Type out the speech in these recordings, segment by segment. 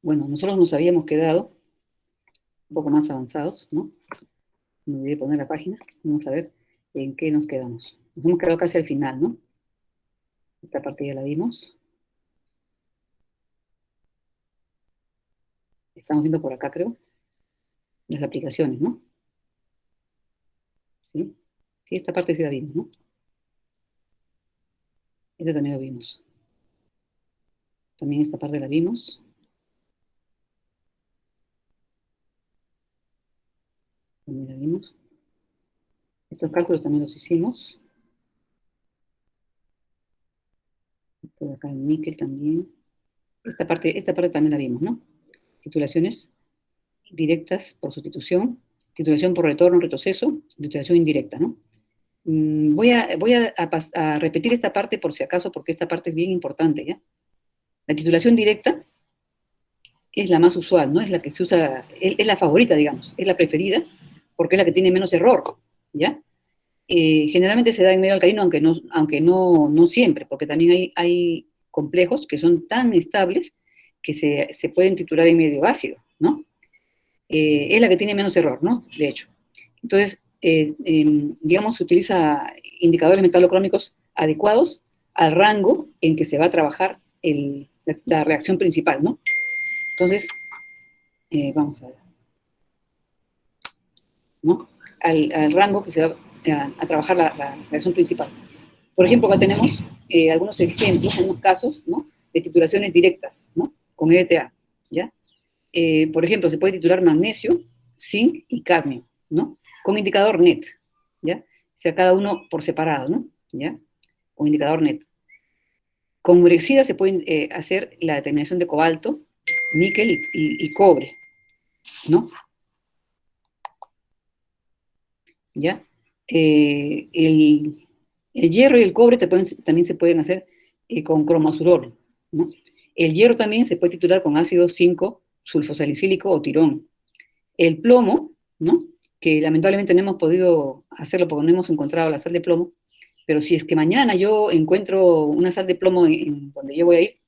Bueno, nosotros nos habíamos quedado un poco más avanzados, ¿no? Me voy a poner la página, vamos a ver en qué nos quedamos. Nos hemos quedado casi al final, ¿no? Esta parte ya la vimos. Estamos viendo por acá, creo, las aplicaciones, ¿no? Sí, sí, esta parte sí la vimos, ¿no? Esta también la vimos. También esta parte la vimos. También la vimos. Estos cálculos también los hicimos. Esto de acá el níquel también. Esta parte también la vimos, ¿no? Titulaciones directas por sustitución, titulación por retorno, retroceso, titulación indirecta, ¿no? Voy a repetir esta parte por si acaso, porque esta parte es bien importante, ¿ya? La titulación directa es la más usual, ¿no? Es la que se usa, es la favorita, digamos, es la preferida, porque es la que tiene menos error, ¿ya? Generalmente se da en medio alcalino, aunque no siempre, porque también hay complejos que son tan estables que se pueden titular en medio ácido, ¿no? Es la que tiene menos error, ¿no? De hecho. Entonces, digamos, se utiliza indicadores metalocrómicos adecuados al rango en que se va a trabajar la reacción principal, ¿no? Entonces, vamos a ver, ¿no? Al rango que se va a trabajar la reacción principal. Por ejemplo, acá tenemos algunos ejemplos, algunos casos, ¿no? De titulaciones directas, ¿no? Con EDTA, ¿ya? Por ejemplo, se puede titular magnesio, zinc y cadmio, ¿no? Con indicador NET, ¿ya? O sea, cada uno por separado, ¿no? ¿Ya? Con indicador NET. Con urexida se puede hacer la determinación de cobalto, níquel y cobre, ¿no? ¿Ya? El hierro y el cobre también se pueden hacer con cromoazurol, ¿no? El hierro también se puede titular con ácido 5 sulfosalicílico o tirón. El plomo, ¿no? Que lamentablemente no hemos podido hacerlo porque no hemos encontrado la sal de plomo, pero si es que mañana yo encuentro una sal de plomo en donde yo voy a ir,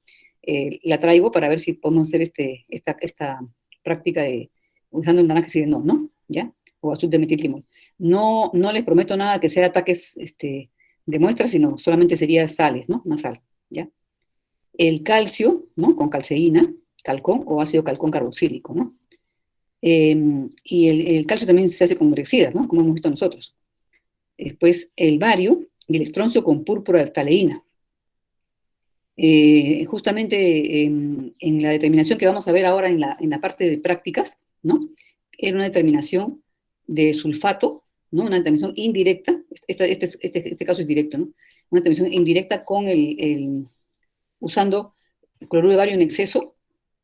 la traigo para ver si podemos hacer esta práctica de usando el naranja y ¿no? ¿Ya? O azul de metiltimol. No les prometo nada que sea ataques de muestras, sino solamente sería sales, ¿no? Más sal, ¿ya? El calcio, ¿no? Con calceína, calcón o ácido calcón carboxílico, ¿no? Y el calcio también se hace con urexidas, ¿no? Como hemos visto nosotros. Después el bario y el estroncio con púrpura de ftaleína. Justamente en la determinación que vamos a ver ahora en la parte de prácticas, ¿no? Era una determinación de sulfato, ¿no? Una determinación indirecta, este caso es directo, ¿no? Una determinación indirecta con usando cloruro de bario en exceso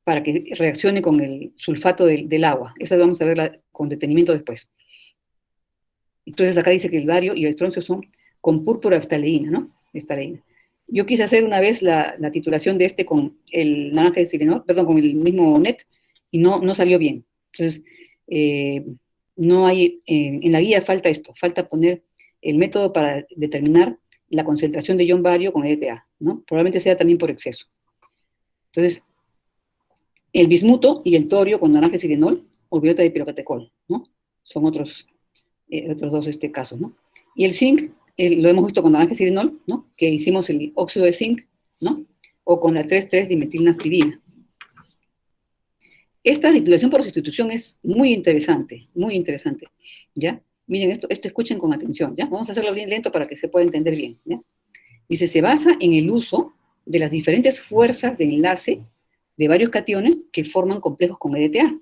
para que reaccione con el sulfato del agua. Esa vamos a verla con detenimiento después. Entonces acá dice que el bario y el estroncio son con púrpura de ftaleína, ¿no? Ftaleína. Yo quise hacer una vez la titulación de este con el naranja de Silenol, perdón, con el mismo NET, y no salió bien. Entonces, no hay, en la guía falta esto, falta poner el método para determinar la concentración de ion bario con EDTA, ¿no? Probablemente sea también por exceso. Entonces, el bismuto y el torio con naranja de Silenol o violeta de pirocatecol, ¿no? Son otros dos casos, ¿no? Y el zinc, lo hemos visto con naranja sirenol, ¿no? Que hicimos el óxido de zinc, ¿no? O con la 3,3-dimetilnaftalina. Esta titulación por sustitución es muy interesante, ¿ya? Miren, esto escuchen con atención, ¿ya? Vamos a hacerlo bien lento para que se pueda entender bien, ¿ya? Dice, se basa en el uso de las diferentes fuerzas de enlace de varios cationes que forman complejos con EDTA,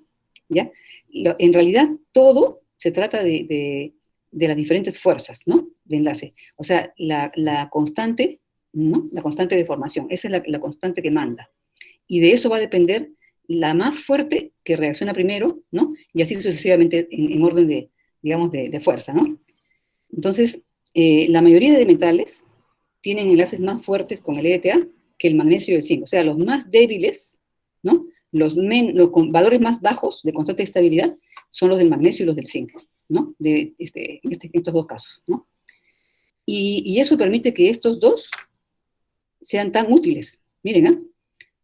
¿ya? En realidad, todo se trata de las diferentes fuerzas, ¿no? De enlace. O sea, la constante, ¿no? La constante de formación, esa es la constante que manda. Y de eso va a depender la más fuerte que reacciona primero, ¿no? Y así sucesivamente en orden digamos, de fuerza, ¿no? Entonces, la mayoría de metales tienen enlaces más fuertes con el EDTA que el magnesio y el zinc. O sea, los más débiles, ¿no? Los con valores más bajos de constante estabilidad son los del magnesio y los del zinc, ¿no? Estos dos casos, ¿no? Y eso permite que estos dos sean tan útiles. Miren, ¿eh?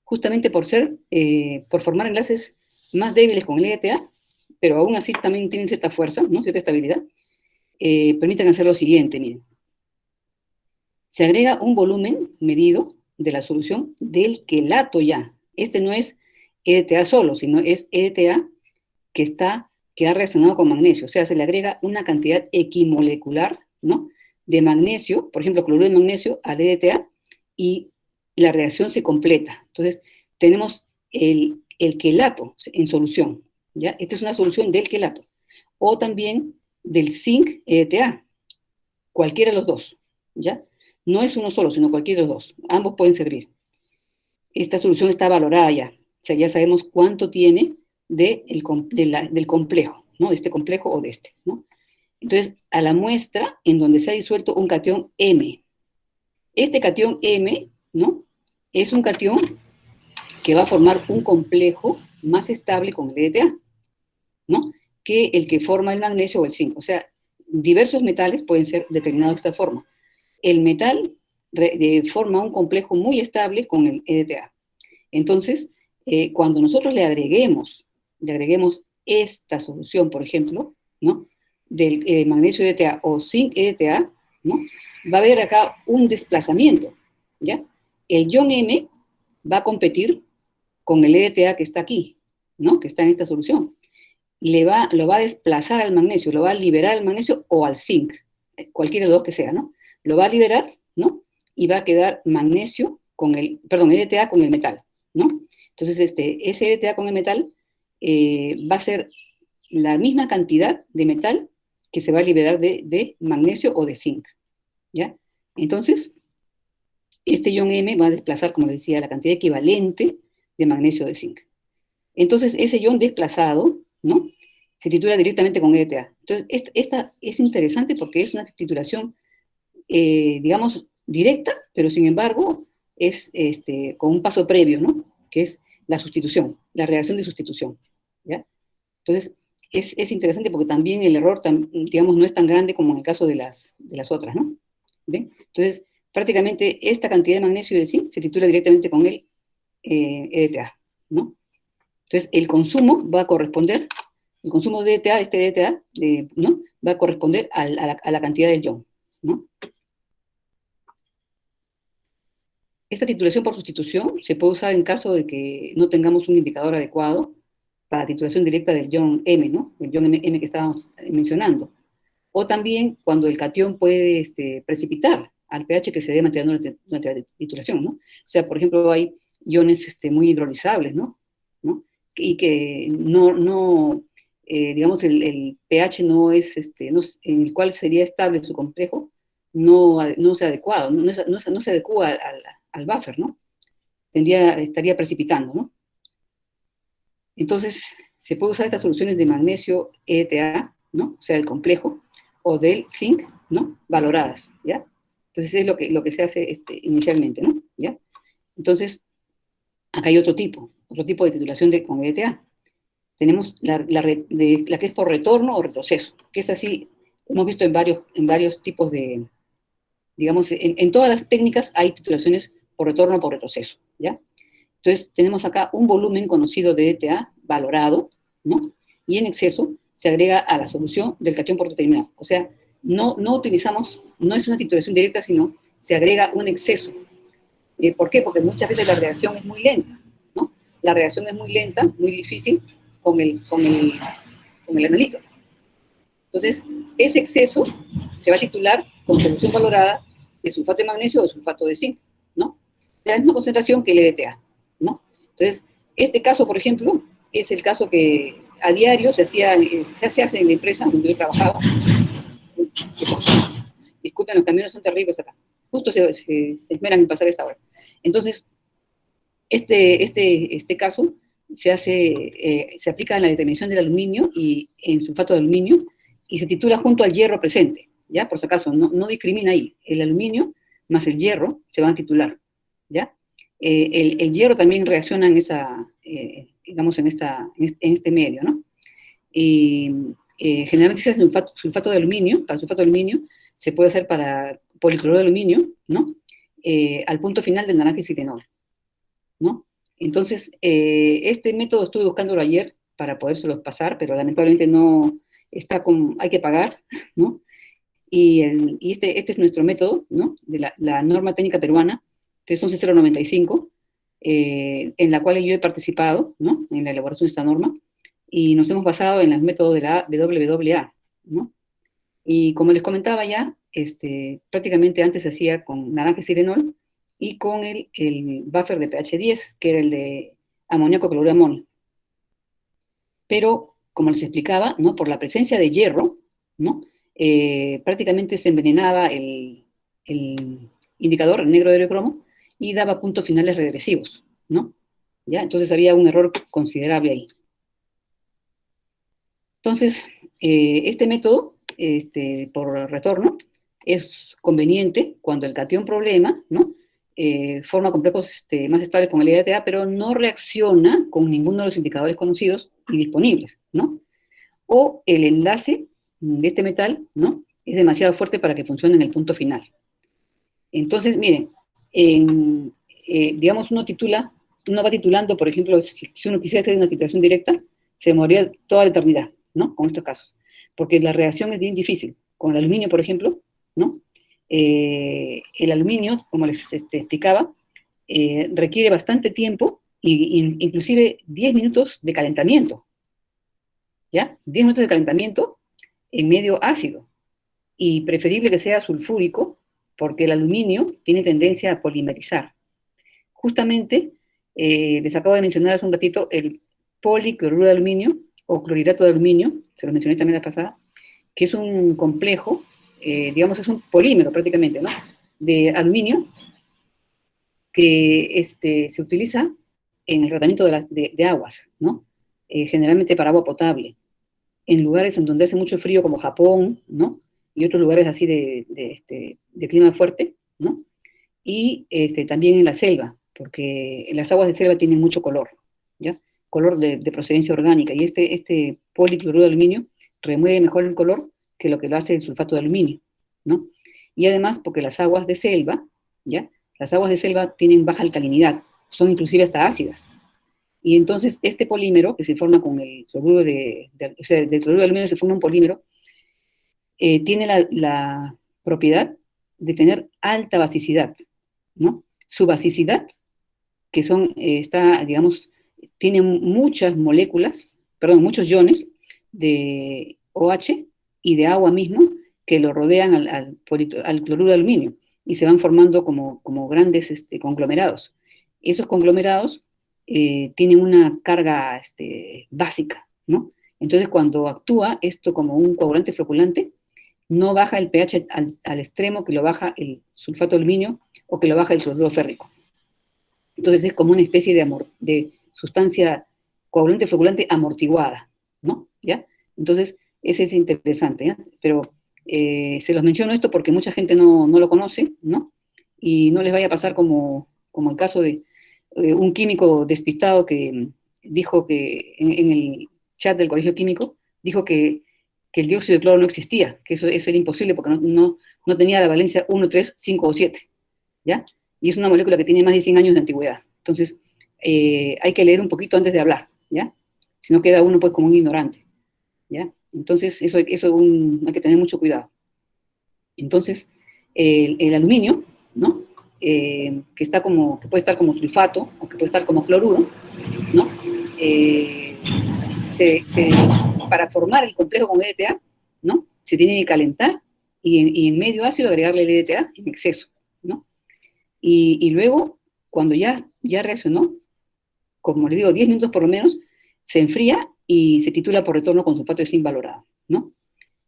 justamente por formar enlaces más débiles con el EDTA, pero aún así también tienen cierta fuerza, ¿no? Cierta estabilidad, permiten hacer lo siguiente, miren. Se agrega un volumen medido de la solución del quelato ya. Este no es EDTA solo, sino es EDTA que ha reaccionado con magnesio. O sea, se le agrega una cantidad equimolecular, ¿no?, de magnesio, por ejemplo, cloruro de magnesio al EDTA, y la reacción se completa. Entonces, tenemos el quelato en solución, ¿ya? Esta es una solución del quelato. O también del zinc EDTA, cualquiera de los dos, ¿ya? No es uno solo, sino cualquiera de los dos. Ambos pueden servir. Esta solución está valorada ya. O sea, ya sabemos cuánto tiene del complejo, ¿no? De este complejo o de este, ¿no? Entonces, a la muestra en donde se ha disuelto un catión M. Este catión M, ¿no?, es un catión que va a formar un complejo más estable con el EDTA, ¿no?, que el que forma el magnesio o el zinc. O sea, diversos metales pueden ser determinados de esta forma. El metal forma un complejo muy estable con el EDTA. Entonces, cuando nosotros le agreguemos esta solución, por ejemplo, ¿no?, del magnesio EDTA o zinc EDTA, ¿no?, va a haber acá un desplazamiento, ¿ya? El ion M va a competir con el EDTA que está aquí, ¿no?, que está en esta solución. Lo va a desplazar al magnesio, lo va a liberar al magnesio o al zinc, cualquiera de los dos que sea, ¿no? Lo va a liberar, ¿no?, y va a quedar magnesio EDTA con el metal, ¿no? Entonces, ese EDTA con el metal va a ser la misma cantidad de metal que se va a liberar de magnesio o de zinc, ¿ya? Entonces, este ion M va a desplazar, como les decía, la cantidad equivalente de magnesio o de zinc. Entonces, ese ion desplazado, ¿no?, se titula directamente con EDTA. Entonces, esta es interesante porque es una titulación, digamos, directa, pero sin embargo es con un paso previo, ¿no?, que es la sustitución, la reacción de sustitución, ¿ya? Entonces, es interesante porque también el error, digamos, no es tan grande como en el caso de las otras, ¿no? ¿Ven? Entonces, prácticamente esta cantidad de magnesio y de zinc se titula directamente con el EDTA, ¿no? Entonces, el consumo de EDTA, EDTA, ¿no?, va a corresponder a la cantidad del ion, ¿no? Esta titulación por sustitución se puede usar en caso de que no tengamos un indicador adecuado para titulación directa del ion M, ¿no?, el ion M que estábamos mencionando. O también cuando el catión puede precipitar al pH que se debe mantener durante la titulación, ¿no? O sea, por ejemplo, hay iones muy hidrolizables, ¿no? Y que digamos, el pH no es, en el cual sería estable su complejo, no es adecuado, no se adecua al buffer, ¿no? Estaría precipitando, ¿no? Entonces, se puede usar estas soluciones de magnesio EDTA, ¿no?, o sea, el complejo, o del zinc, ¿no?, valoradas, ¿ya? Entonces, es lo que se hace inicialmente, ¿no? ¿Ya? Entonces, acá hay otro tipo de titulación con EDTA. Tenemos la que es por retorno o retroceso, que es así, hemos visto en varios tipos de, digamos, en todas las técnicas hay titulaciones por retorno o por retroceso, ¿ya? Entonces, tenemos acá un volumen conocido de EDTA valorado, ¿no?, y en exceso se agrega a la solución del catión por determinar. O sea, no es una titulación directa, sino se agrega un exceso. ¿Por qué? Porque muchas veces la reacción es muy lenta, ¿no? La reacción es muy lenta, muy difícil con el analito. Entonces, ese exceso se va a titular con solución valorada de sulfato de magnesio o de sulfato de zinc, ¿no?, de la misma concentración que el EDTA, ¿no? Entonces, este caso, por ejemplo, es el caso que a diario se hace en la empresa donde yo trabajaba. ¿Qué pasa? Disculpen, los camiones son terribles acá. Justo se esmeran en pasar esta hora. Entonces, este caso se aplica en la determinación del aluminio y en sulfato de aluminio y se titula junto al hierro presente, ¿ya? Por si acaso, no discrimina ahí. El aluminio más el hierro se van a titular, ¿ya? El hierro también reacciona digamos, en este medio, ¿no? Y generalmente se hace sulfato de aluminio, para sulfato de aluminio, se puede hacer para policloruro de aluminio, ¿no? Al punto final del naranja y cirenol, ¿no? Entonces, este método estuve buscándolo ayer para podérselo pasar, pero lamentablemente no está hay que pagar, ¿no? Y este es nuestro método, ¿no? De la norma técnica peruana, 311095, en la cual yo he participado, ¿no? En la elaboración de esta norma, y nos hemos basado en el método de la WWA, ¿no? Y como les comentaba ya, prácticamente antes se hacía con naranja y sirenol y con el buffer de pH 10, que era el de amoníaco cloruro de amonio. Pero, como les explicaba, ¿no? Por la presencia de hierro, ¿no? Prácticamente se envenenaba el indicador negro de cromo y daba puntos finales regresivos, ¿no? ¿Ya? Entonces había un error considerable ahí. Entonces, este método, por retorno, es conveniente cuando el catión problema, ¿no? Forma complejos más estables con el EDTA, pero no reacciona con ninguno de los indicadores conocidos y disponibles, ¿no? O el enlace de este metal, ¿no? Es demasiado fuerte para que funcione en el punto final. Entonces, miren, digamos, uno va titulando, por ejemplo, si uno quisiera hacer una titulación directa, se demoraría toda la eternidad, ¿no? Con estos casos. Porque la reacción es bien difícil. Con el aluminio, por ejemplo, ¿no? El aluminio, como les explicaba, requiere bastante tiempo, inclusive 10 minutos de calentamiento, ¿ya? 10 minutos de calentamiento en medio ácido, y preferible que sea sulfúrico, porque el aluminio tiene tendencia a polimerizar. Justamente, les acabo de mencionar hace un ratito el policloruro de aluminio, o clorhidrato de aluminio, se lo mencioné también la pasada, que es un complejo, digamos, es un polímero prácticamente, ¿no? De aluminio, que se utiliza en el tratamiento de aguas, ¿no? Generalmente para agua potable, en lugares en donde hace mucho frío, como Japón, ¿no? Y otros lugares así de clima fuerte, ¿no? Y también en la selva, porque las aguas de selva tienen mucho color, ¿ya? Color de procedencia orgánica, y este policloruro de aluminio remueve mejor el color que lo hace el sulfato de aluminio, ¿no? Y además porque las aguas de selva, ¿ya? Las aguas de selva tienen baja alcalinidad, son inclusive hasta ácidas, y entonces este polímero que se forma con el cloruro o sea, del cloruro de aluminio se forma un polímero, tiene la propiedad de tener alta basicidad, ¿no? Su basicidad, que digamos, tiene muchas moléculas, perdón, muchos iones de OH y de agua mismo que lo rodean al cloruro de aluminio y se van formando como grandes conglomerados. Esos conglomerados tienen una carga básica, ¿no? Entonces, cuando actúa esto como un coagulante floculante, no baja el pH al extremo que lo baja el sulfato de aluminio o que lo baja el cloruro férrico. Entonces es como una especie de sustancia coagulante floculante amortiguada, ¿no? ¿Ya? Entonces, ese es interesante, ¿ya? Pero se los menciono esto porque mucha gente no lo conoce, ¿no? Y no les vaya a pasar como el caso de un químico despistado que dijo que en el chat del colegio químico, dijo que el dióxido de cloro no existía, que eso era imposible porque no tenía la valencia 1, 3, 5 o 7, ¿ya? Y es una molécula que tiene más de 100 años de antigüedad. Entonces, hay que leer un poquito antes de hablar, ¿ya? Si no queda uno pues como un ignorante, ¿ya? Entonces, eso hay que tener mucho cuidado. Entonces, el aluminio, ¿no? Que puede estar como sulfato o que puede estar como cloruro, ¿no? Para formar el complejo con EDTA, ¿no? Se tiene que calentar y en medio ácido agregarle el EDTA en exceso, ¿no? Y luego, cuando ya reaccionó, como les digo, 10 minutos por lo menos, se enfría y se titula por retorno con sulfato de zinc valorado, ¿no?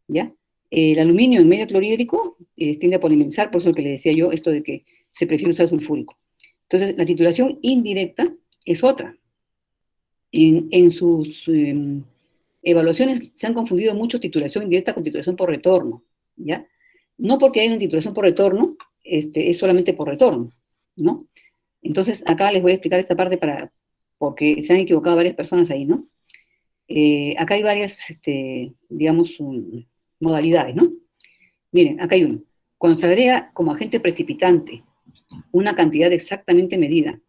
¿Ya? El aluminio en medio clorhídrico tiende a polimerizar, por eso que le decía yo, esto de que se prefiere usar sulfúrico. Entonces, la titulación indirecta es otra. En sus evaluaciones se han confundido mucho titulación indirecta con titulación por retorno, ¿ya? No porque haya una titulación por retorno, es solamente por retorno, ¿no? Entonces, acá les voy a explicar esta parte porque se han equivocado varias personas ahí, ¿no? Acá hay varias, digamos, modalidades, ¿no? Miren, acá hay uno. Cuando se agrega como agente precipitante una cantidad exactamente medida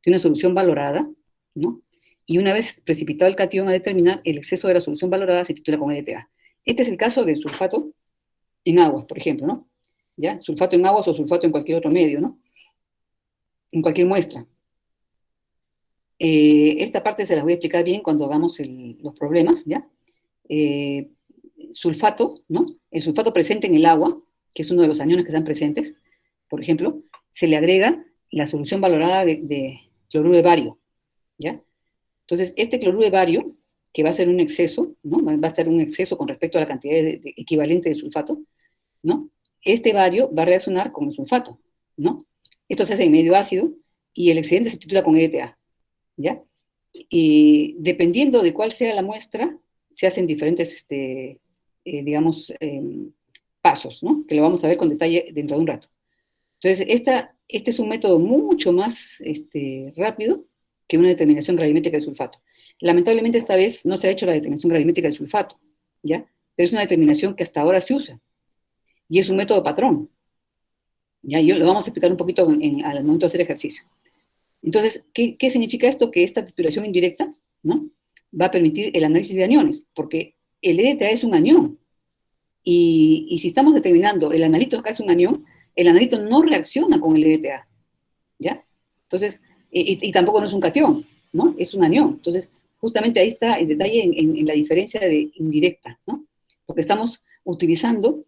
tiene una solución valorada, ¿no? Y una vez precipitado el catión a determinar, el exceso de la solución valorada se titula con LTA. Este es el caso del sulfato en aguas, por ejemplo, ¿no? ¿Ya? Sulfato en aguas o sulfato en cualquier otro medio, ¿no? En cualquier muestra. Esta parte se las voy a explicar bien cuando hagamos los problemas, ¿ya? Sulfato, ¿no? El sulfato presente en el agua, que es uno de los aniones que están presentes, por ejemplo, se le agrega la solución valorada de cloruro de bario, ¿ya? Entonces, este cloruro de bario, que va a ser un exceso, ¿no? Va a ser un exceso con respecto a la cantidad equivalente de sulfato, ¿no? Este bario va a reaccionar con el sulfato, ¿no? Esto se hace en medio ácido y el excedente se titula con EDTA, ¿ya? Y dependiendo de cuál sea la muestra, se hacen diferentes, digamos, pasos, ¿no? Que lo vamos a ver con detalle dentro de un rato. Entonces, este es un método mucho más rápido que una determinación gravimétrica de sulfato. Lamentablemente, esta vez no se ha hecho la determinación gravimétrica de sulfato, ¿ya? Pero es una determinación que hasta ahora se usa. Y es un método patrón. ¿Ya? Y lo vamos a explicar un poquito al momento de hacer ejercicio. Entonces, ¿qué significa esto? Que esta titulación indirecta, ¿no? Va a permitir el análisis de aniones, porque el EDTA es un anión. Y si estamos determinando el analito acá es un anión, el analito no reacciona con el EDTA, ¿ya? Entonces, y tampoco no es un cation, ¿no? Es un anión. Entonces, justamente ahí está el detalle en la diferencia de indirecta, ¿no? Porque estamos utilizando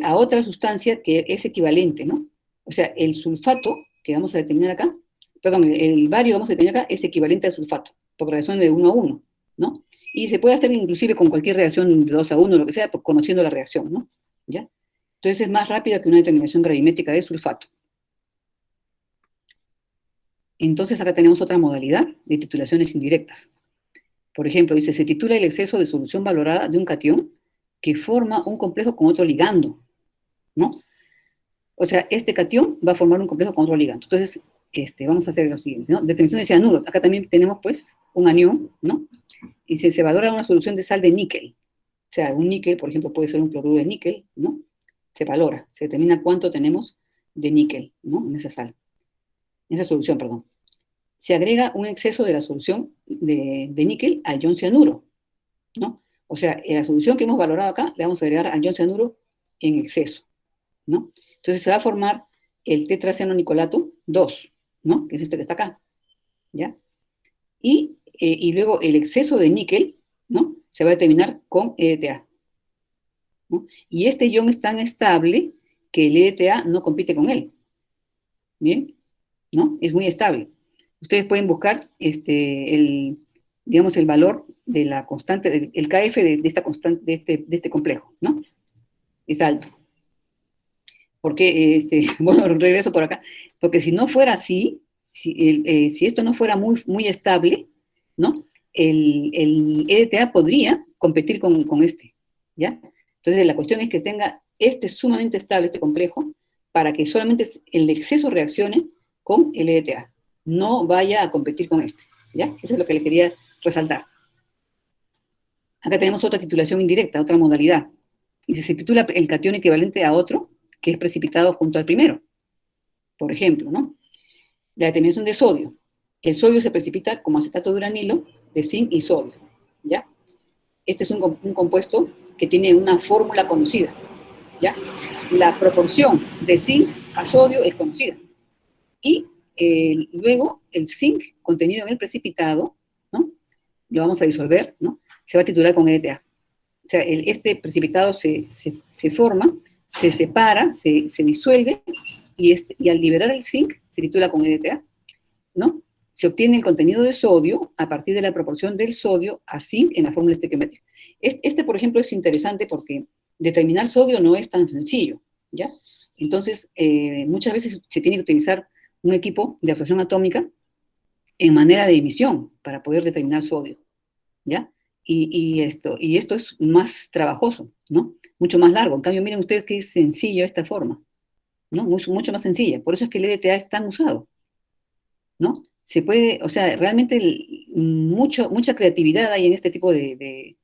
a otra sustancia que es equivalente, ¿no? O sea, el sulfato, que vamos a determinar acá, perdón, el bario vamos a determinar acá, es equivalente al sulfato, por reacción de 1 a 1, ¿no? Y se puede hacer inclusive con cualquier reacción de 2 a 1, lo que sea, conociendo la reacción, ¿no? ¿Ya? Entonces es más rápida que una determinación gravimétrica de sulfato. Entonces acá tenemos otra modalidad de titulaciones indirectas. Por ejemplo, dice, se titula el exceso de solución valorada de un cation que forma un complejo con otro ligando, ¿no? O sea, este cation va a formar un complejo con otro ligando. Entonces, vamos a hacer lo siguiente, ¿no? Determinación de cianuro. Acá también tenemos, pues, un anión, ¿no? Y se valora una solución de sal de níquel. O sea, un níquel, por ejemplo, puede ser un cloruro de níquel, ¿no? Se valora, se determina cuánto tenemos de níquel, ¿no? En esa sal, en esa solución, perdón. Se agrega un exceso de la solución de níquel al ion cianuro, ¿no? O sea, en la solución que hemos valorado acá, le vamos a agregar al ion cianuro en exceso, ¿no? Entonces se va a formar el tetracianonicolato 2, ¿no? Que es este que está acá, ¿ya? Y luego el exceso de níquel, ¿no? Se va a determinar con EDTA, ¿no? Y este ion es tan estable que el EDTA no compite con él, ¿bien? ¿No? Es muy estable. Ustedes pueden buscar digamos, el valor de la constante, el KF de esta constante, de este complejo, ¿no? Es alto. Porque, bueno, regreso por acá, porque si no fuera así, si esto no fuera muy, muy estable, ¿no? El EDTA podría competir con este, ¿ya? Entonces la cuestión es que tenga sumamente estable, este complejo, para que solamente el exceso reaccione con el EDTA, no vaya a competir con este, ¿ya? Eso es lo que le quería resaltar. Acá tenemos otra titulación indirecta, otra modalidad. Y se titula el catión equivalente a otro que es precipitado junto al primero. Por ejemplo, ¿no? La determinación de sodio. El sodio se precipita como acetato de uranilo de zinc y sodio, ¿ya? Este es un compuesto que tiene una fórmula conocida, ¿ya? La proporción de zinc a sodio es conocida. Y luego el zinc contenido en el precipitado, ¿no? Lo vamos a disolver, ¿no? Se va a titular con EDTA. O sea, este precipitado se forma, se separa, se disuelve, y al liberar el zinc, se titula con EDTA, ¿no? Se obtiene el contenido de sodio a partir de la proporción del sodio a zinc en la fórmula estequiométrica. Por ejemplo, es interesante porque determinar sodio no es tan sencillo, ¿ya? Entonces, muchas veces se tiene que utilizar un equipo de absorción atómica en manera de emisión para poder determinar sodio, ¿ya? Y esto es más trabajoso, ¿no? Mucho más largo. En cambio, miren ustedes que es sencillo esta forma, ¿no? Mucho más sencilla. Por eso es que el EDTA es tan usado, ¿no? Se puede, o sea, realmente mucha creatividad hay en este tipo de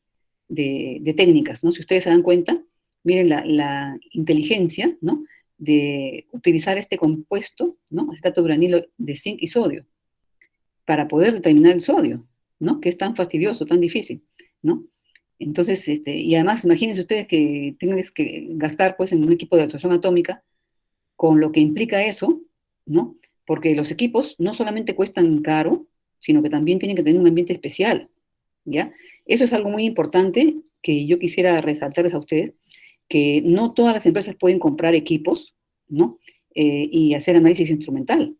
técnicas, ¿no? Si ustedes se dan cuenta, miren la inteligencia, ¿no? De utilizar este compuesto, ¿no? Acetato de uranilo de zinc y sodio, para poder determinar el sodio, ¿no? Que es tan fastidioso, tan difícil, ¿no? Entonces, y además, imagínense ustedes que tengan que gastar, pues, en un equipo de absorción atómica, con lo que implica eso, ¿no? Porque los equipos no solamente cuestan caro, sino que también tienen que tener un ambiente especial, ¿ya? Eso es algo muy importante que yo quisiera resaltarles a ustedes, que no todas las empresas pueden comprar equipos, ¿no? Y hacer análisis instrumental.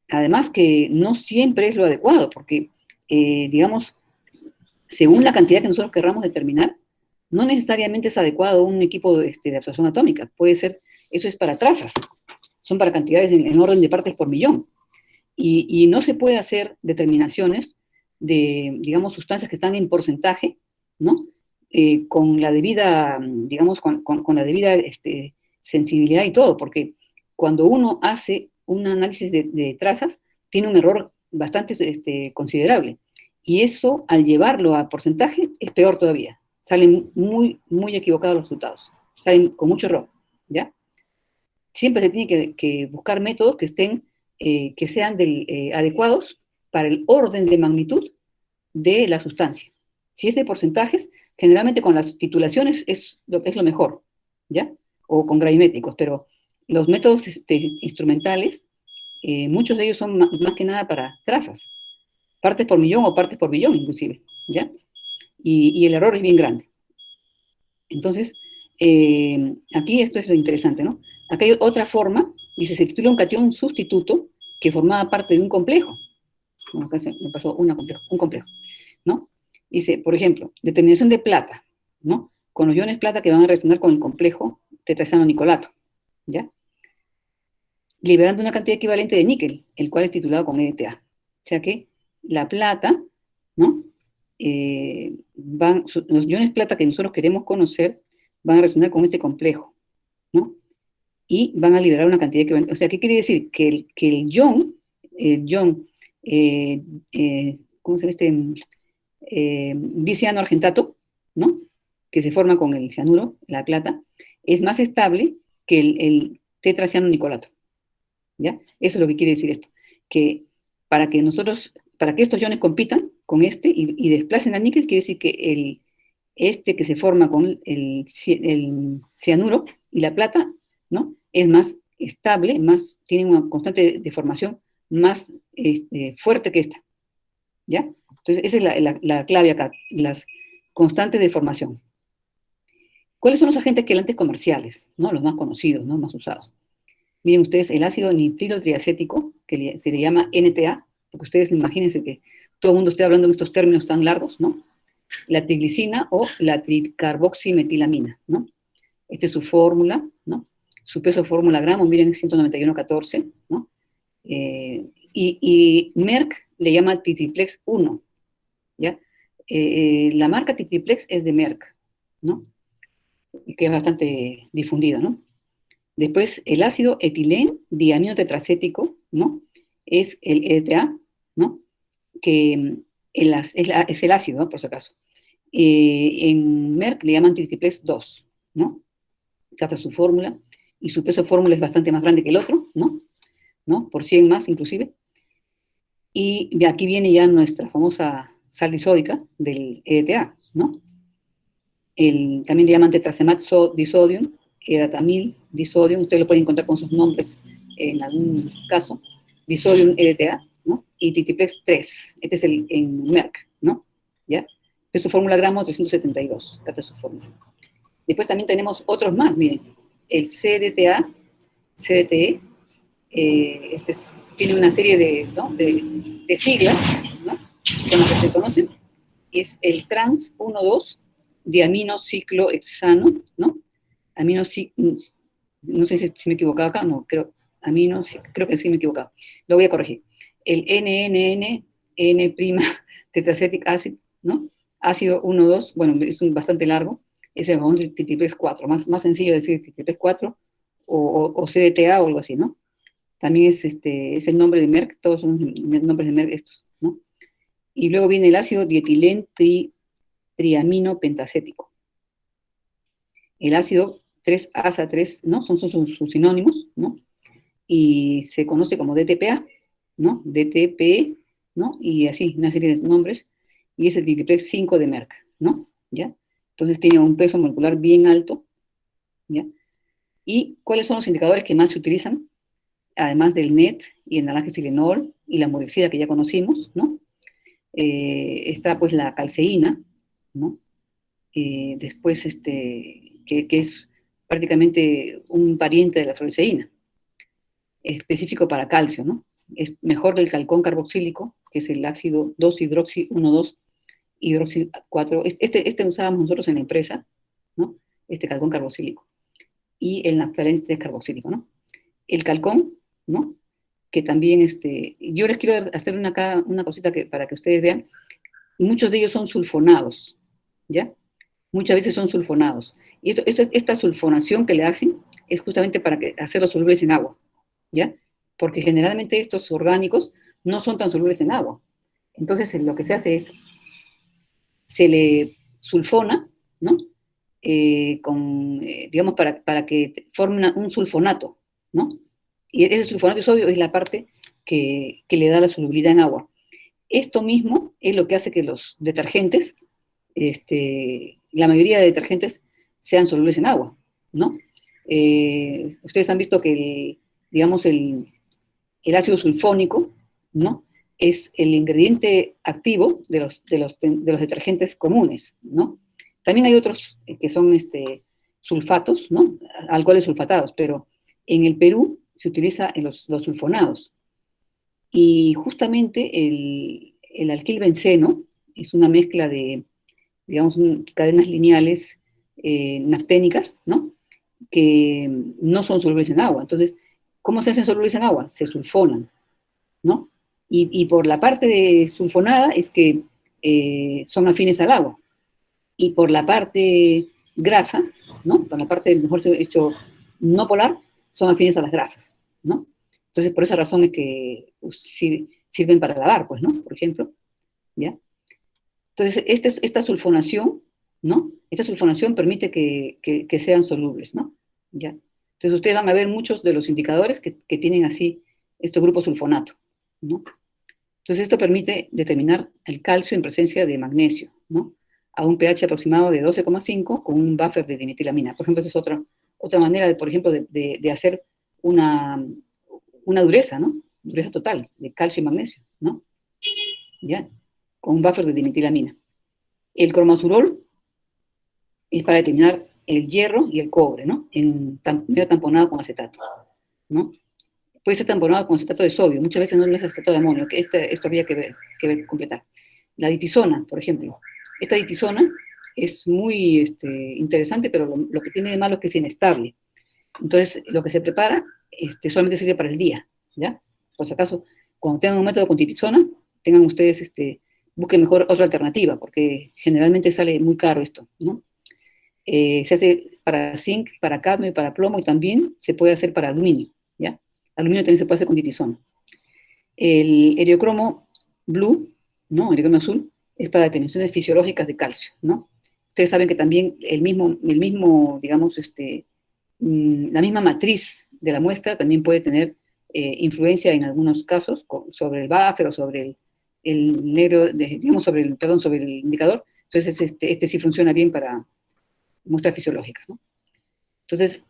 Además que no siempre es lo adecuado, porque, digamos, según la cantidad que nosotros querramos determinar, no necesariamente es adecuado un equipo de absorción atómica. Puede ser, eso es para trazas, son para cantidades en orden de partes por millón. Y no se puede hacer determinaciones de, digamos, sustancias que están en porcentaje, ¿no? Con la debida, digamos, con la debida sensibilidad y todo, porque cuando uno hace un análisis de trazas, tiene un error bastante considerable. Y eso, al llevarlo a porcentaje, es peor todavía. Salen muy, muy equivocados los resultados. Salen con mucho error, ¿ya? Siempre se tiene que buscar métodos que estén, que sean adecuados para el orden de magnitud de la sustancia. Si es de porcentajes, generalmente con las titulaciones es lo mejor, ¿ya? O con gravimétricos, pero los métodos instrumentales, muchos de ellos son más que nada para trazas, partes por millón o partes por billón inclusive, ¿ya? Y el error es bien grande. Entonces, aquí esto es lo interesante, ¿no? Acá hay otra forma, dice, se titula un catión sustituto que formaba parte de un complejo. Bueno, acá me pasó un complejo, ¿no? Dice, por ejemplo, determinación de plata, ¿no? Con los iones plata que van a reaccionar con el complejo tetrahexano-nicolato, ¿ya? Liberando una cantidad equivalente de níquel, el cual es titulado con EDTA. O sea que la plata, ¿no? Los iones plata que nosotros queremos conocer van a reaccionar con este complejo, ¿no? Y van a liberar una cantidad equivalente. O sea, ¿qué quiere decir? Que el ion, ¿cómo se llama dicianoargentato, ¿no? Que se forma con el cianuro, la plata, es más estable que el tetracianonicolato, ¿ya? Eso es lo que quiere decir esto, que para que estos iones compitan con y desplacen al níquel, quiere decir que que se forma con el cianuro y la plata, ¿no? Es más estable, tiene una constante de formación más fuerte que esta, ¿ya? Entonces, esa es la clave acá, las constantes de formación. ¿Cuáles son los agentes quelantes comerciales, ¿no? Los más conocidos, ¿no? Más usados. Miren ustedes, el ácido nitrilo triacético, que se le llama NTA, porque ustedes imagínense que todo el mundo esté hablando en estos términos tan largos, ¿no? La triglicina o la tricarboximetilamina, ¿no? Esta es su fórmula, ¿no? Su peso fórmula gramo, miren, es 191,14, ¿no? Y Merck le llama Titriplex 1, ¿ya? La marca Titriplex es de Merck, ¿no? Que es bastante difundida, ¿no? Después, el ácido etilén diamino tetracético, ¿no? Es el ETA, ¿no? Que es el ácido, ¿no? Por si acaso. En Merck le llaman Titriplex 2, ¿no? Trata su fórmula, y su peso fórmula es bastante más grande que el otro, ¿no? Por 100 más, inclusive. Y aquí viene ya nuestra famosa sal disódica del EDTA, ¿no? También le llaman tetracemat disodium, edatamil disodium, usted lo puede encontrar con sus nombres en algún caso, disodium EDTA, ¿no? Y Titriplex 3, este es en Merck, ¿no? ¿Ya? Es su fórmula gramo 372, esta es su fórmula. Después también tenemos otros más, miren, el CDTA, CDTE, tiene una serie de siglas, ¿no? Con las que se conocen, y es el trans 1,2 diaminociclohexano, ¿no? No sé si me he equivocado acá, no, creo que sí me he equivocado. Lo voy a corregir. El NNN, N' tetracetic acid, ¿no? Ácido 1,2, bueno, es bastante largo, es el famoso Titriplex 4, más sencillo decir Titriplex 4 o CDTA o algo así, ¿no? También es el nombre de Merck, todos son nombres de Merck estos, ¿no? Y luego viene el ácido dietilén triamino pentacético. El ácido 3-asa-3, ¿no? Son sus sinónimos, ¿no? Y se conoce como DTPA, ¿no? DTP ¿no? Y así, una serie de nombres, y es el Ditriplex 5 de Merck, ¿no? ¿Ya? Entonces tiene un peso molecular bien alto, ¿ya? ¿Y cuáles son los indicadores que más se utilizan? Además del NET y el naranjesilenol y la murexida que ya conocimos, ¿no? Está pues la calceína, ¿no? Después, que es prácticamente un pariente de la fluoresceína, específico para calcio, ¿no? Es mejor que el calcón carboxílico, que es el ácido 2-hidroxi-1,2 hidroxi 4. Este usábamos nosotros en la empresa, ¿no? Este calcón carboxílico. Y el naftalén carboxílico, ¿no? El calcón, ¿no? Que también, yo les quiero hacer una cosita para que ustedes vean. Muchos de ellos son sulfonados, ¿ya? Muchas veces son sulfonados. Y esta sulfonación que le hacen es justamente para hacerlos solubles en agua, ¿ya? Porque generalmente estos orgánicos no son tan solubles en agua. Entonces, lo que se hace es, se le sulfona, ¿no? Digamos, para que forme un sulfonato, ¿no? Y ese sulfonato de sodio es la parte que le da la solubilidad en agua. Esto mismo es lo que hace que los detergentes, la mayoría de detergentes sean solubles en agua, ¿no? Ustedes han visto que, digamos, el ácido sulfónico, ¿no? Es el ingrediente activo de los detergentes comunes, ¿no? También hay otros que son sulfatos, ¿no? Alcoholes sulfatados, pero en el Perú se utiliza los sulfonados. Y justamente el alquilbenceno es una mezcla de, digamos, cadenas lineales nafténicas, ¿no? Que no son solubles en agua. Entonces, ¿cómo se hacen solubles en agua? Se sulfonan, ¿no? Y por la parte de sulfonada es que son afines al agua. Y por la parte grasa, ¿no? Por la parte, mejor dicho, no polar, son afines a las grasas, ¿no? Entonces, por esa razón es que sirven para lavar, pues, ¿no? Por ejemplo, ¿ya? Entonces, esta sulfonación, ¿no? Esta sulfonación permite que sean solubles, ¿no? ¿Ya? Entonces, ustedes van a ver muchos de los indicadores que tienen así estos grupos sulfonato, ¿no? Entonces, esto permite determinar el calcio en presencia de magnesio, ¿no? A un pH aproximado de 12,5 con un buffer de dimetilamina. Por ejemplo, esa es otra manera, por ejemplo, de hacer una dureza, ¿no? Dureza total de calcio y magnesio, ¿no? ¿Ya? Con un buffer de dimetilamina. El cromasurol es para determinar el hierro y el cobre, ¿no? Medio tamponado con acetato, ¿no? Puede ser tamponado con acetato de sodio, muchas veces no es acetato de amonio, que esto habría que completar. La ditisona, por ejemplo. Esta ditisona es muy interesante, pero lo que tiene de malo es que es inestable. Entonces, lo que se prepara solamente sirve para el día, ¿ya? Por si acaso, cuando tengan un método con ditisona, tengan ustedes, busquen mejor otra alternativa, porque generalmente sale muy caro esto, ¿no? Se hace para zinc, para cadmio y para plomo, y también se puede hacer para aluminio, ¿ya? Aluminio también se puede hacer con ditisona. El eriocromo blue, ¿no? El eriocromo azul, es para determinaciones fisiológicas de calcio, ¿no? Ustedes saben que también el mismo digamos, la misma matriz de la muestra también puede tener influencia en algunos casos sobre el buffer o sobre el negro, digamos, sobre el indicador. Entonces, sí funciona bien para muestras fisiológicas, ¿no? Entonces,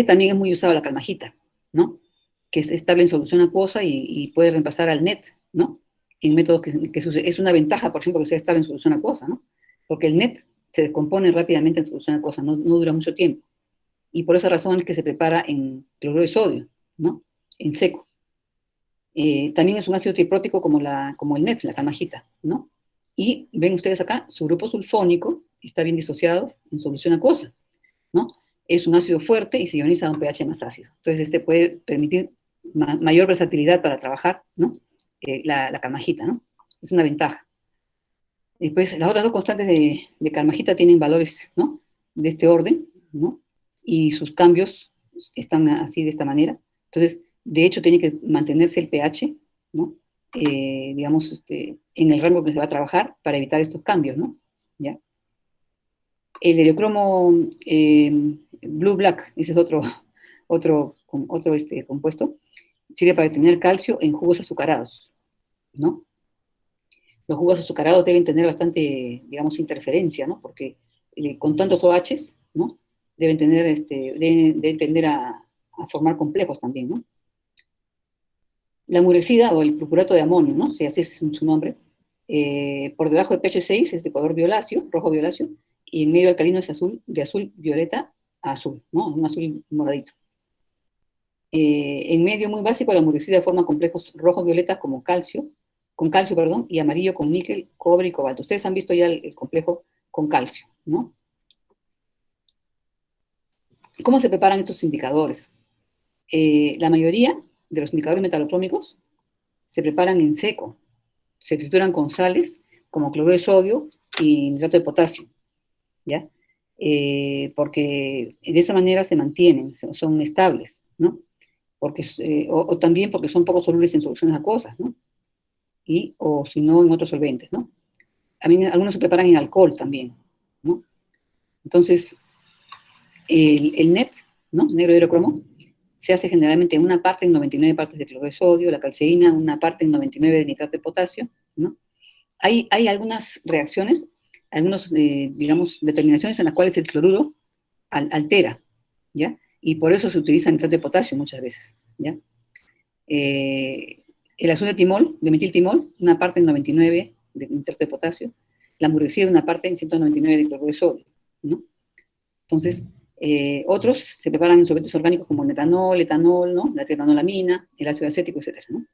también es muy usado la calmajita, ¿no? Que es estable en solución acuosa y puede reemplazar al NET, ¿no? En métodos que es una ventaja, por ejemplo, que sea estable en solución acuosa, ¿no? Porque el NET se descompone rápidamente en solución acuosa, no dura mucho tiempo. Y por esa razón es que se prepara en cloruro de sodio, ¿no? En seco. También es un ácido triprótico como el NET, la calmajita, ¿no? Y ven ustedes acá, su grupo sulfónico está bien disociado en solución acuosa, ¿no? Es un ácido fuerte y se ioniza a un pH más ácido. Entonces, puede permitir mayor versatilidad para trabajar, ¿no? La calmajita, ¿no? Es una ventaja. Después, las otras dos constantes de calmajita tienen valores, ¿no? De este orden, ¿no? Y sus cambios están así, de esta manera. Entonces, de hecho, tiene que mantenerse el pH, ¿no? Digamos, en el rango que se va a trabajar para evitar estos cambios, ¿no? ¿Ya? El heliocromo blue black, ese es otro compuesto, sirve para determinar calcio en jugos azucarados, ¿no? Los jugos azucarados deben tener bastante, digamos, interferencia, ¿no? Porque con tantos OHs, ¿no? Deben tener, deben tender a formar complejos también, ¿no? La murexida o el purpurato de amonio, ¿no? Si así es su nombre, por debajo de pH 6 es de color violáceo, rojo violáceo, y en medio alcalino es azul, de azul violeta a azul, ¿no? Un azul moradito. En medio muy básico, la murexida forma complejos rojo-violetas como calcio, con calcio, perdón, y amarillo con níquel, cobre y cobalto. Ustedes han visto ya el complejo con calcio, ¿no? ¿Cómo se preparan estos indicadores? La mayoría de los indicadores metalocrómicos se preparan en seco, se trituran con sales como cloruro de sodio y nitrato de potasio, ¿ya? Porque de esa manera se mantienen, son estables, ¿no? Porque, o también porque son poco solubles en soluciones acuosas, ¿no? O si no, en otros solventes, ¿no? También algunos se preparan en alcohol también, ¿no? Entonces, el NET, ¿no? Negro hidrocromo, se hace generalmente en una parte en 99 partes de cloruro de sodio, la calceína, una parte en 99 de nitrato de potasio, ¿no? Hay algunas reacciones, algunas, digamos, determinaciones en las cuales el cloruro altera, ¿ya? Y por eso se utiliza nitrato de potasio muchas veces, ¿ya? El azul de timol, de metiltimol, una parte en 99 de nitrato de potasio, la murexida una parte en 199 de cloruro de sodio, ¿no? Entonces, otros se preparan en solventes orgánicos como el metanol, etanol, ¿no? La trietanolamina, el ácido acético, etcétera, ¿no?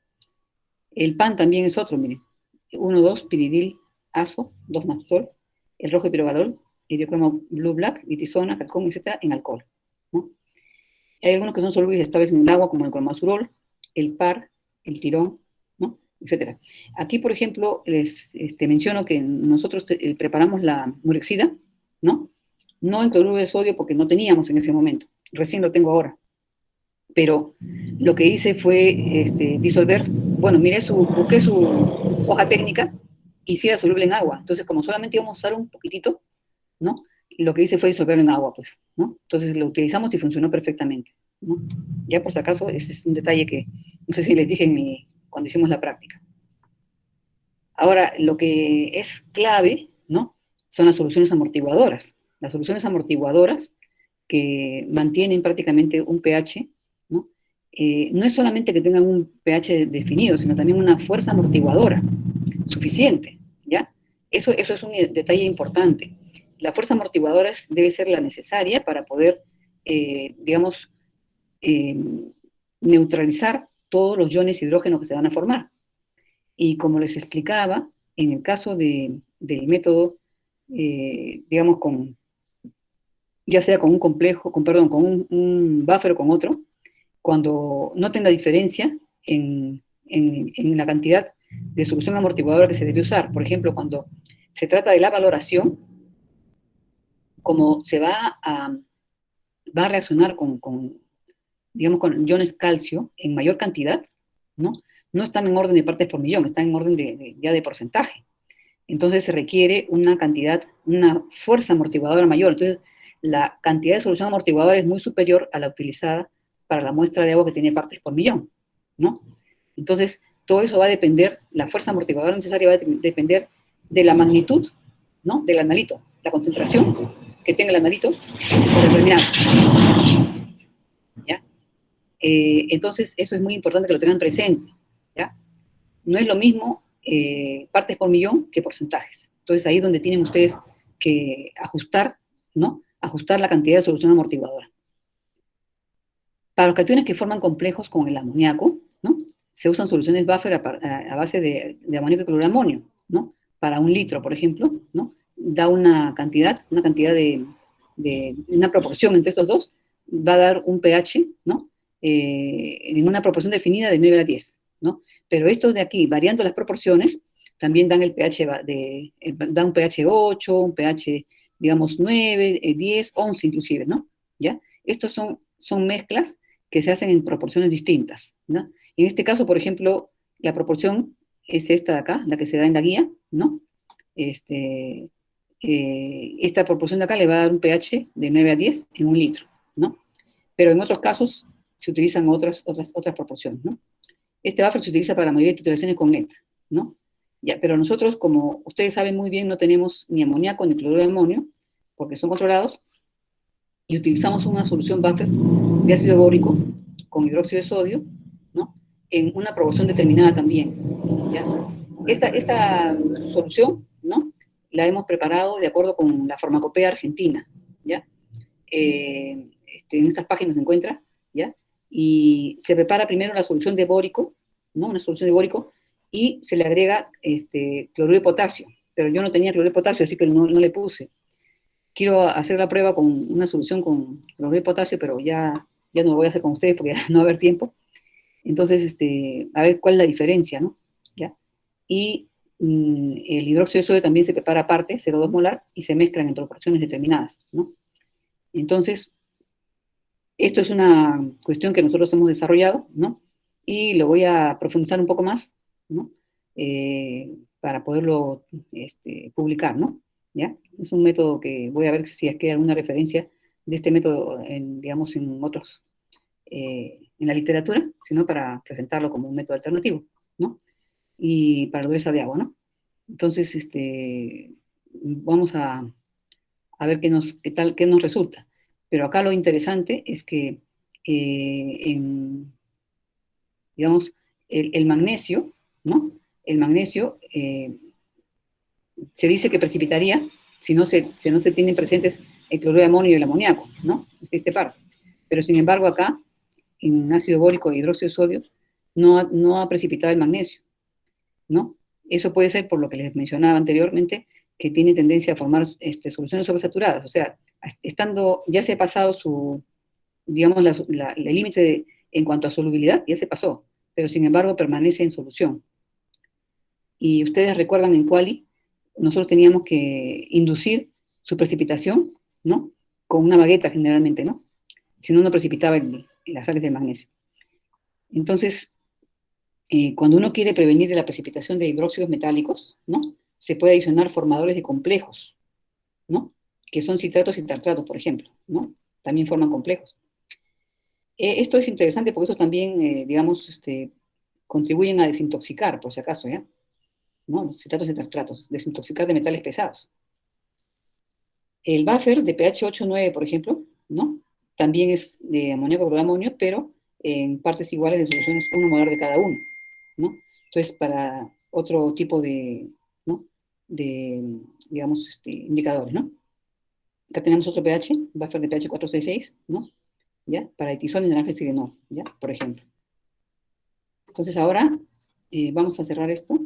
El pan también es otro, miren. 1,2 piridil, azo, 2 mastol, el rojo pirogalol, hidrocromo blue black, litisona, calcón, etcétera, en alcohol, ¿no? Hay algunos que son solubles y estables en el agua, como el cromazurol, el par, el tirón, ¿no? Etcétera. Aquí, por ejemplo, les menciono que nosotros preparamos la murexida, ¿no? No en cloruro de sodio porque no teníamos en ese momento, recién lo tengo ahora. Pero lo que hice fue disolver, bueno, busqué su hoja técnica y sí era soluble en agua. Entonces, como solamente íbamos a usar un poquitito, ¿no? Lo que hice fue disolverlo en agua, pues, ¿no? Entonces lo utilizamos y funcionó perfectamente, ¿no? Ya por si acaso, ese es un detalle que no sé si les dije cuando hicimos la práctica. Ahora, lo que es clave, ¿no? Son las soluciones amortiguadoras. Las soluciones amortiguadoras que mantienen prácticamente un pH, ¿no? No es solamente que tengan un pH definido, sino también una fuerza amortiguadora suficiente, ¿ya? Eso es un detalle importante. La fuerza amortiguadora debe ser la necesaria para poder, digamos, eh, neutralizar todos los iones hidrógenos que se van a formar. Y como les explicaba, en el caso del método, digamos, ya sea con un complejo, perdón, con un buffer o con otro, cuando noten la diferencia en la cantidad de solución amortiguadora que se debe usar. Por ejemplo, cuando se trata de la valoración, como va a reaccionar digamos, con iones calcio en mayor cantidad, ¿no? No están en orden de partes por millón, están en orden ya de porcentaje. Entonces se requiere una cantidad, una fuerza amortiguadora mayor. Entonces, la cantidad de solución amortiguadora es muy superior a la utilizada para la muestra de agua que tiene partes por millón, ¿no? Entonces, todo eso va a depender, la fuerza amortiguadora necesaria va a depender de la magnitud, ¿no? Del analito, la concentración que tenga el analito por determinado, ¿ya? Entonces, eso es muy importante que lo tengan presente, ¿ya? No es lo mismo partes por millón que porcentajes. Entonces, ahí es donde tienen ustedes que ajustar, ¿no? Ajustar la cantidad de solución amortiguadora. Para los cationes que forman complejos con el amoníaco, ¿no? Se usan soluciones buffer a base de amoníaco y cloruro de amonio, ¿no? Para 1 litro, por ejemplo, ¿no? Da una cantidad una proporción entre estos dos, va a dar un pH, ¿no? En una proporción definida de 9 a 10, ¿no? Pero estos de aquí, variando las proporciones, también dan da un pH 8, un pH, digamos, 9, 10, 11 inclusive, ¿no? ¿Ya? Estos son mezclas que se hacen en proporciones distintas, ¿no? En este caso, por ejemplo, la proporción es esta de acá, la que se da en la guía, ¿no? Esta proporción de acá le va a dar un pH de 9 a 10 en 1 litro, ¿no? Pero en otros casos se utilizan otras proporciones, ¿no? Este buffer se utiliza para la mayoría de titulaciones con NET, ¿no? Ya, pero nosotros, como ustedes saben muy bien, no tenemos ni amoníaco ni cloruro de amonio, porque son controlados, y utilizamos una solución buffer de ácido bórico con hidróxido de sodio, ¿no? En una proporción determinada también, ¿ya? Esta solución, ¿no? La hemos preparado de acuerdo con la farmacopea argentina, ¿ya? En estas páginas se encuentra, ¿ya? Y se prepara primero la solución de bórico, ¿no? Una solución de bórico, y se le agrega cloruro de potasio, pero yo no tenía cloruro de potasio, así que no le puse. Quiero hacer la prueba con una solución con cloruro de potasio, pero ya no lo voy a hacer con ustedes porque ya no va a haber tiempo. Entonces, a ver cuál es la diferencia, ¿no? ¿Ya? Y el hidróxido de sodio también se prepara aparte, 0,2 molar, y se mezclan en proporciones determinadas, ¿no? Entonces, esto es una cuestión que nosotros hemos desarrollado, ¿no? Y lo voy a profundizar un poco más, ¿no? Para poderlo publicar, ¿no? ¿Ya? Es un método que voy a ver si es que hay alguna referencia de este método, digamos, en otros, en la literatura, sino para presentarlo como un método alternativo, ¿no? Y para dureza de agua, ¿no? Entonces, vamos a ver qué nos resulta. Pero acá lo interesante es que, digamos, el magnesio, ¿no? El magnesio se dice que precipitaría si no se tienen presentes el cloruro de amonio y el amoníaco, ¿no? Este par. Pero sin embargo acá, en ácido bórico e hidróxido de sodio, no ha precipitado el magnesio, ¿no? Eso puede ser por lo que les mencionaba anteriormente, que tiene tendencia a formar soluciones sobresaturadas, o sea, ya se ha pasado digamos, el límite en cuanto a solubilidad, ya se pasó, pero sin embargo permanece en solución. Y ustedes recuerdan en Quali, nosotros teníamos que inducir su precipitación, ¿no? Con una bagueta generalmente, ¿no? Si no, no precipitaba las sales de magnesio. Entonces, cuando uno quiere prevenir la precipitación de hidróxidos metálicos, ¿no? Se puede adicionar formadores de complejos, ¿no? Que son citratos y tartratos, por ejemplo, ¿no? También forman complejos. Esto es interesante porque estos también, digamos, contribuyen a desintoxicar, por si acaso, ¿ya? ¿No? Los citratos y tartratos, desintoxicar de metales pesados. El buffer de pH 8-9, por ejemplo, ¿no? También es de amoníaco cloruro de amonio, pero en partes iguales de soluciones 1 molar de cada uno, ¿no? Entonces, para otro tipo ¿no? De digamos, indicadores, ¿no? Acá tenemos otro pH, buffer de pH 4,6,6, ¿no? ¿Ya? Para el tizón y naranja y sirenol, ¿ya? Por ejemplo. Entonces, ahora vamos a cerrar esto.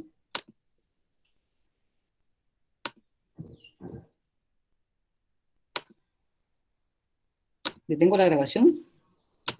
Detengo la grabación.